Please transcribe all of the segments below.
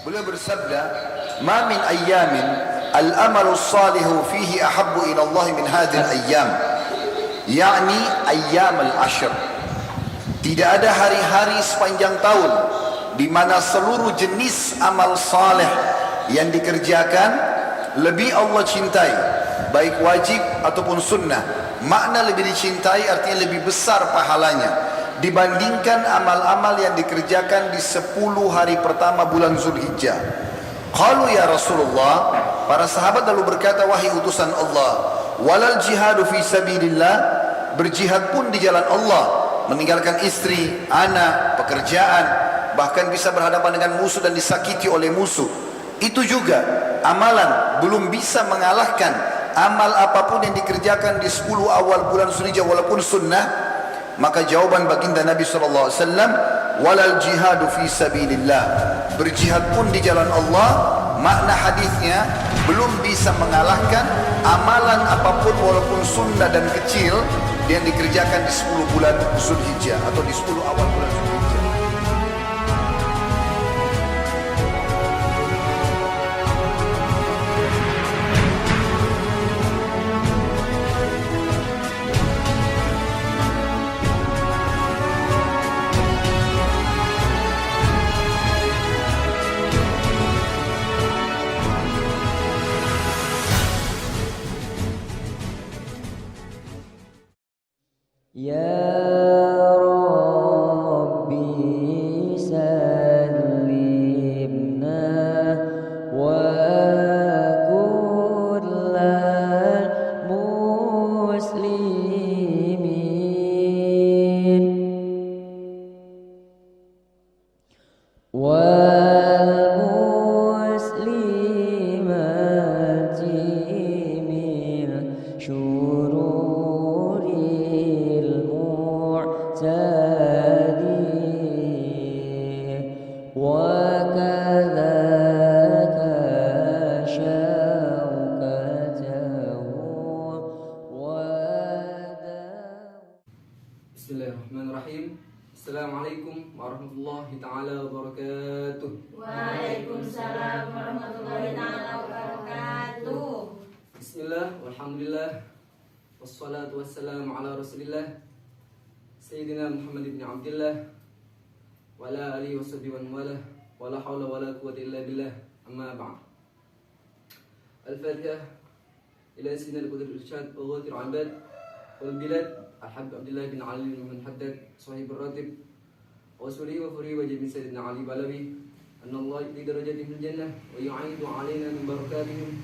Beliau bersabda, "Ma min ayyamin al-amalu salihu fihi ahabbu ila Allah min hadhihi al-ayyam." Yakni ayyam al-ashr. Tidak ada hari-hari sepanjang tahun di mana seluruh jenis amal saleh yang dikerjakan lebih Allah cintai, baik wajib ataupun sunnah. Makna lebih dicintai artinya lebih besar pahalanya dibandingkan amal-amal yang dikerjakan di 10 hari pertama bulan Zulhijjah. Qalu ya Rasulullah, para sahabat lalu berkata, wahai utusan Allah, walal jihadu fi sabilillah, berjihad pun di jalan Allah, meninggalkan istri, anak, pekerjaan, bahkan bisa berhadapan dengan musuh dan disakiti oleh musuh. Itu juga amalan belum bisa mengalahkan amal apapun yang dikerjakan di 10 awal bulan Zulhijjah walaupun sunnah. Maka jawaban baginda Nabi SAW, walal jihadu fi sabilillah, berjihad pun di jalan Allah. Makna hadisnya belum bisa mengalahkan amalan apapun walaupun sunnah dan kecil yang dikerjakan di 10 bulan Zulhijjah atau di 10 awal bulan Zulhijjah. Ya Rabbi sallimna wa kullal muslimin wal muslimati min syururil mu'tadi wa kadzaka syaukatahu wa Bismillahirrahmanirrahim. Assalamualaikum warahmatullahi ta'ala wabarakatuh. Waalaikumsalam warahmatullahi ta'ala wabarakatuh. Bismillah, walhamdulillah, wassalatu wassalamu ala rasulillah Sayyidina Muhammad ibn Abdillah wa ala alihi wa sahbihi wa mawalah wa la hawla wa la quwwata illa billah, amma ba'd. Al-Fatihah ila Sayyidina al-Qudr al-Irsyad wa ghatir al-Abad wal bilad Al-Habib Abdullah bin Ali bin Muhammad Haddad sahib al-Ratib wa suri wa furi wa jami Sayyidina Ali Balawi anna Allah yudhi darajatihim al-jannah wa yu'idu alaina min barakatihim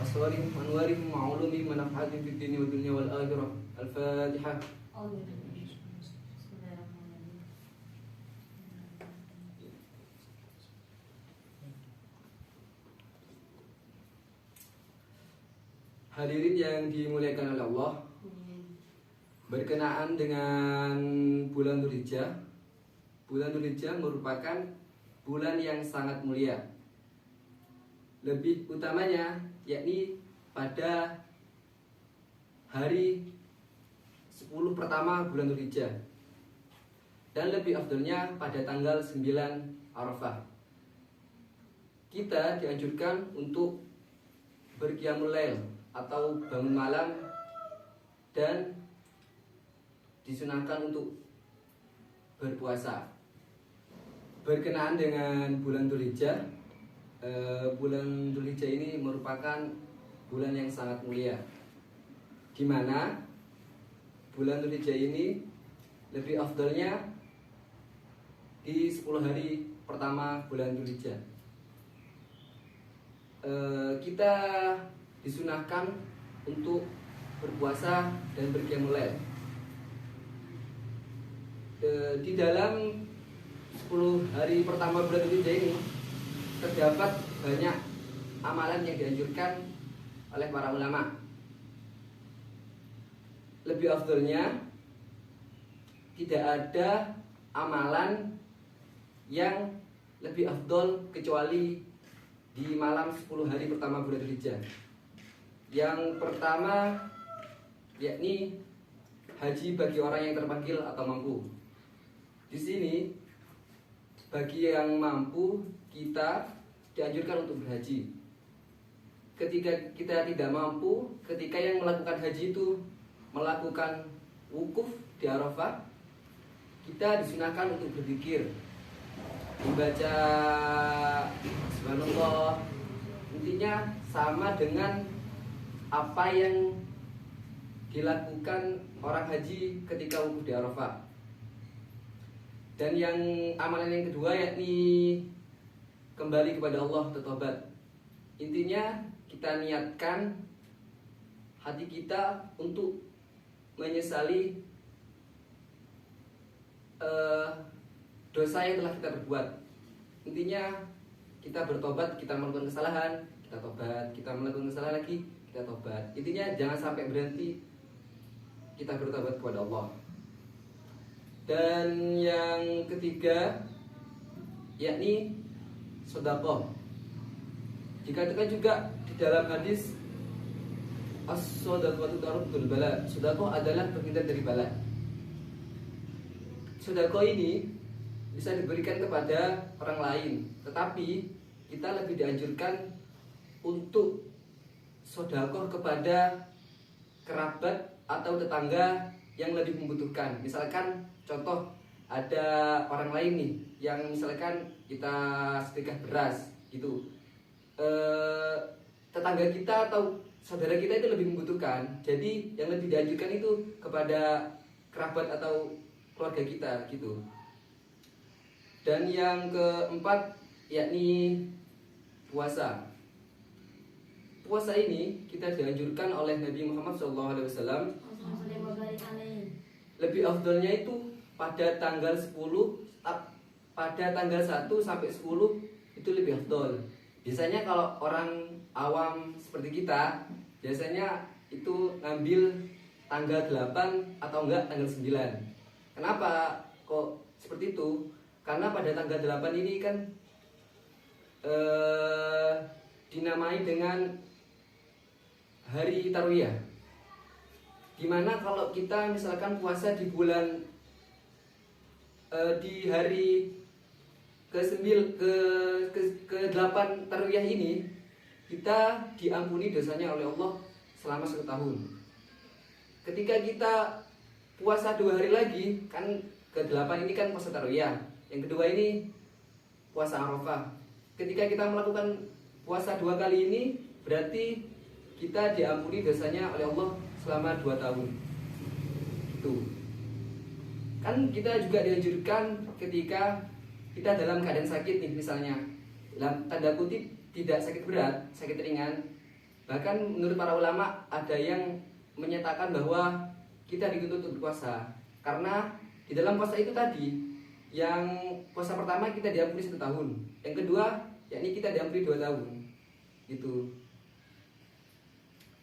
aswarihim wa anwarihim wa ulumihim wa nafhatihim fid dunya wa dunya wal akhirah. Al-Fatihah. Hadirin yang dimuliakan oleh Allah, berkenaan dengan bulan Dzulhijjah. Bulan Dzulhijjah merupakan bulan yang sangat mulia. Lebih utamanya yakni pada hari 10 pertama bulan Dzulhijjah, dan lebih afdalnya pada tanggal 9 Arafah. Kita dianjurkan untuk berqiyamul lail atau bangun malam, dan disunahkan untuk berpuasa. Berkenaan dengan bulan Dzulhijjah, bulan Dzulhijjah ini merupakan bulan yang sangat mulia, di mana bulan Dzulhijjah ini lebih afdalnya di 10 hari pertama bulan Dzulhijjah. Kita disunahkan untuk berpuasa dan berqiyamul lail. Di dalam 10 hari pertama bulan Dzulhijjah ini terdapat banyak amalan yang dianjurkan oleh para ulama. Lebih afdalnya tidak ada amalan yang lebih afdal kecuali di malam 10 hari pertama bulan Dzulhijjah. Yang pertama yakni haji bagi orang yang terpanggil atau mampu. Di sini bagi yang mampu, kita dianjurkan untuk berhaji. Ketika kita tidak mampu, ketika yang melakukan haji itu melakukan wukuf di Arafah, kita disunahkan untuk berzikir, membaca subhanallah. Intinya sama dengan apa yang dilakukan orang haji ketika wukuf di Arafah. Dan yang amalan yang kedua yakni kembali kepada Allah, bertobat. Intinya kita niatkan hati kita untuk menyesali dosa yang telah kita berbuat. Intinya kita bertobat, kita melakukan kesalahan, kita tobat, kita melakukan kesalahan lagi, kita tobat. Intinya jangan sampai berhenti, kita bertobat kepada Allah. Dan yang ketiga yakni sedekah. Dikatakan juga di dalam hadis as-shadaqatu tarudul bala. Sedekah adalah penghindar dari bala. Sedekah ini bisa diberikan kepada orang lain, tetapi kita lebih dianjurkan untuk sedekah kepada kerabat atau tetangga yang lebih membutuhkan. Misalkan contoh, ada orang lain nih yang misalkan kita sedekah beras gitu, tetangga kita atau saudara kita itu lebih membutuhkan. Jadi yang lebih dianjurkan itu kepada kerabat atau keluarga kita gitu. Dan yang keempat yakni puasa. Puasa ini kita dianjurkan oleh Nabi Muhammad SAW. Lebih afdalnya itu pada tanggal 10, pada tanggal 1 sampai 10 itu lebih afdal. Biasanya kalau orang awam seperti kita, biasanya itu ngambil tanggal 8 atau enggak tanggal 9. Kenapa kok seperti itu? Karena pada tanggal 8 ini kan dinamai dengan hari Tarwiyah. Dimana kalau kita misalkan puasa di bulan di hari ke-8 Tarwiyah ini, kita diampuni dosanya oleh Allah selama 1 tahun. Ketika kita puasa 2 hari lagi, kan ke-8 ini kan puasa Tarwiyah, yang kedua ini puasa Arafah. Ketika kita melakukan puasa 2 kali ini, berarti kita diampuni dosanya oleh Allah selama 2 tahun. Itu kan kita juga dianjurkan ketika kita dalam keadaan sakit nih, misalnya dalam tanda kutip tidak sakit berat, sakit ringan. Bahkan menurut para ulama ada yang menyatakan bahwa kita dituntut untuk berpuasa, karena di dalam puasa itu tadi, yang puasa pertama kita diampuni 1 tahun, yang kedua yakni kita diampuni 2 tahun gitu.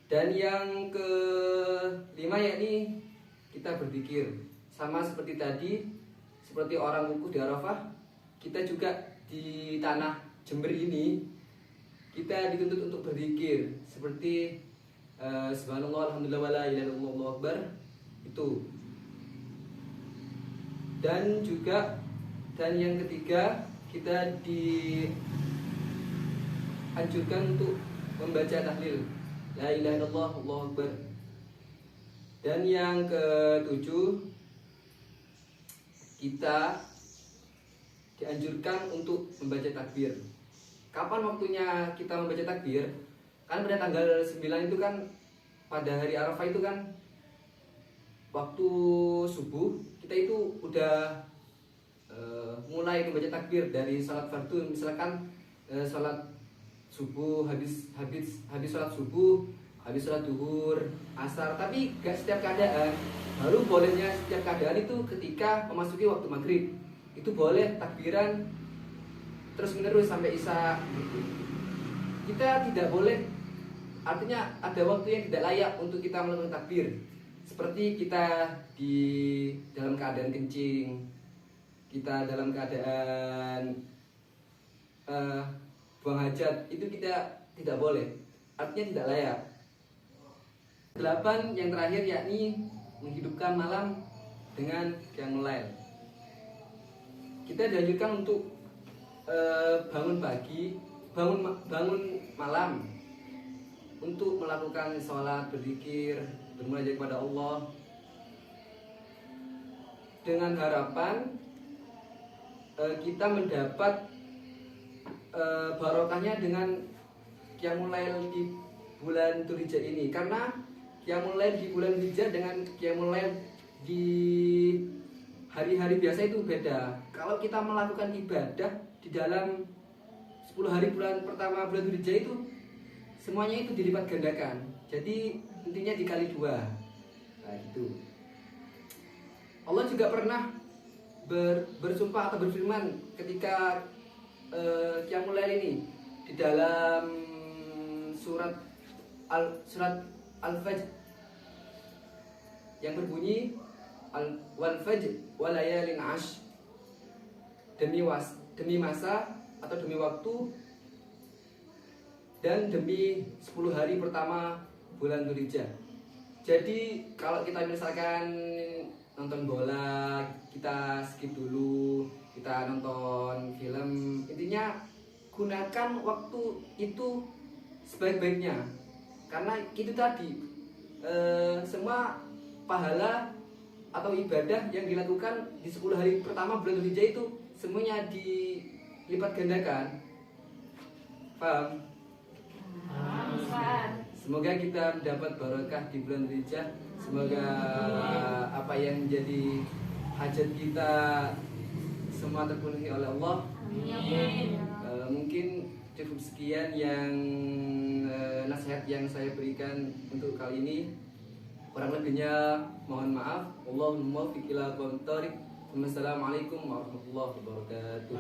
Dan yang kelima yakni kita berzikir. Sama seperti tadi, seperti orang wukuf di Arafah, kita juga di tanah Jember ini kita dituntut untuk berzikir seperti subhanallah, alhamdulillah, wala ilaha illallah, Allahu akbar itu. Dan yang ketiga, kita dianjurkan untuk membaca tahlil la ilaha illallah, Allahu akbar. Dan yang ketujuh, kita dianjurkan untuk membaca takbir. Kapan waktunya kita membaca takbir? Kan pada tanggal 9 itu kan, pada hari Arafah itu kan waktu subuh, kita itu udah mulai membaca takbir dari sholat fardu. Misalkan sholat subuh, habis sholat subuh, habis sholat duhur, asar. Tapi gak setiap keadaan. Lalu bolehnya setiap keadaan itu ketika memasuki waktu maghrib, itu boleh takbiran terus menerus sampai isya. Kita tidak boleh, artinya ada waktu yang tidak layak untuk kita melakukan takbir. Seperti kita di dalam keadaan kencing, kita dalam keadaan buang hajat, itu kita tidak boleh, artinya tidak layak. 8 yang terakhir yakni menghidupkan malam dengan qiyamul lail. Kita dianjurkan untuk bangun pagi. bangun malam untuk melakukan sholat, berzikir, bermunajat kepada Allah dengan harapan kita mendapat barokahnya dengan Qiyamul Lail di bulan Dzulhijjah ini. Karena Qiyamul Lail di bulan Dzulhijjah dengan Qiyamul Lail di hari-hari biasa itu beda. Kalau kita melakukan ibadah di dalam 10 hari bulan pertama bulan Dzulhijjah itu semuanya itu dilipat gandakan. Jadi intinya dikali 2. Nah, gitu. Allah juga pernah bersumpah atau berfirman ketika Qiyamul Lail ini di dalam surat Al-Fajr yang berbunyi wal fajr wa layalin ash, demi masa atau demi waktu dan demi 10 hari pertama bulan Dzulhijjah. Jadi kalau kita misalkan nonton bola, kita skip dulu, kita nonton film, intinya gunakan waktu itu sebaik-baiknya. Karena itu tadi semua pahala atau ibadah yang dilakukan di 10 hari pertama bulan Dzulhijjah itu semuanya dilipat gandakan. Paham? Semoga kita mendapat barokah di bulan Dzulhijjah. Semoga apa yang menjadi hajat kita semua terpenuhi oleh Allah. Amin. Mungkin cukup sekian yang nasihat yang saya berikan untuk kali ini. Kurang lebihnya mohon maaf. Allahumma muwaffiq ila aqwamit thoriq. Wassalamualaikum warahmatullahi wabarakatuh.